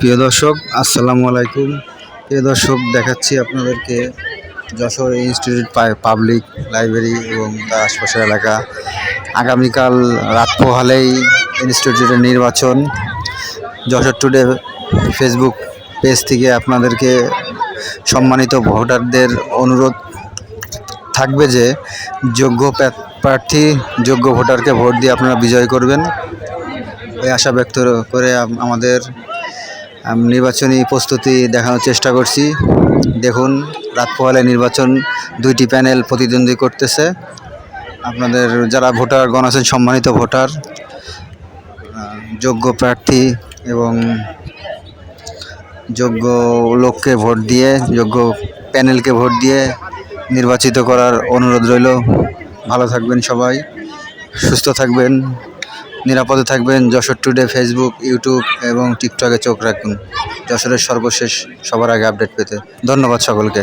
প্রিয় দর্শক, আসসালামু আলাইকুম। প্রিয় দর্শক, দেখাচ্ছি আপনাদেরকে যশোর ইনস্টিটিউট পাবলিক লাইব্রেরি এবং তার আশপাশের এলাকা। আগামীকাল রাত পোহালেই ইনস্টিটিউটের নির্বাচন। যশোর টুডে ফেসবুক পেজ থেকে আপনাদেরকে সম্মানিত ভোটারদের অনুরোধ থাকবে যে যোগ্য প্রার্থী, যোগ্য ভোটারকে ভোট দিয়ে আপনারা বিজয় করবেন। এই আশা ব্যক্ত করে আমাদের নির্বাচনী প্রস্তুতি দেখানোর চেষ্টা করছি। দেখুন, রাত পোহালে নির্বাচন, দুইটি প্যানেল প্রতিদ্বন্দ্বী করতেছে। আপনাদের যারা ভোটারগণ আছেন, সম্মানিত ভোটার, যোগ্য প্রার্থী এবং যোগ্য লোককে ভোট দিয়ে, যোগ্য প্যানেলকে ভোট দিয়ে নির্বাচিত করার অনুরোধ রইল। ভালো থাকবেন সবাই, সুস্থ থাকবেন, নিরাপদে থাকবেন। যশোর টুডে ফেসবুক, ইউটিউব এবং টিকটকে চোখ রাখুন যশোরের সর্বশেষ সবার আগে আপডেট পেতে। ধন্যবাদ সকলকে।